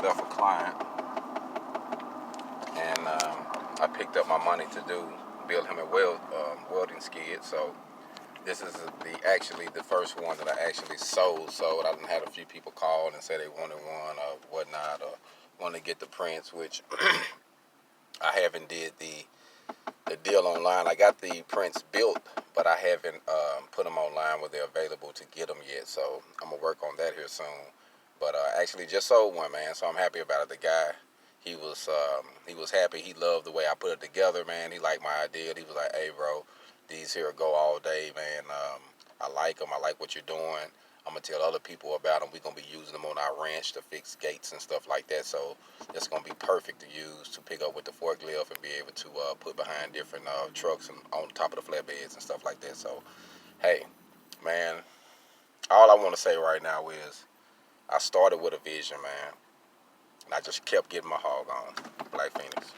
left a client, and I picked up my money to build him a welding skid. So this is actually the first one that I actually sold. I done had a few people call and say they wanted one or whatnot, or want to get the prints, which I haven't did the deal online. I got the prints built, but I haven't put them online where they're available to get them yet. So I'm gonna work on that here soon. But actually just sold one, man. So I'm happy about it. The guy, he was happy. He loved the way I put it together, man. He liked my idea. He was like, "Hey, bro, these here go all day, man. I like them. I like what you're doing. I'm gonna tell other people about them. We're gonna be using them on our ranch to fix gates and stuff like that. So it's gonna be perfect to use to pick up with the forklift and be able to put behind different trucks and on top of the flatbeds and stuff like that." So, hey, man, all I want to say right now is I started with a vision, man, and I just kept getting my hog on. Black Phoenix.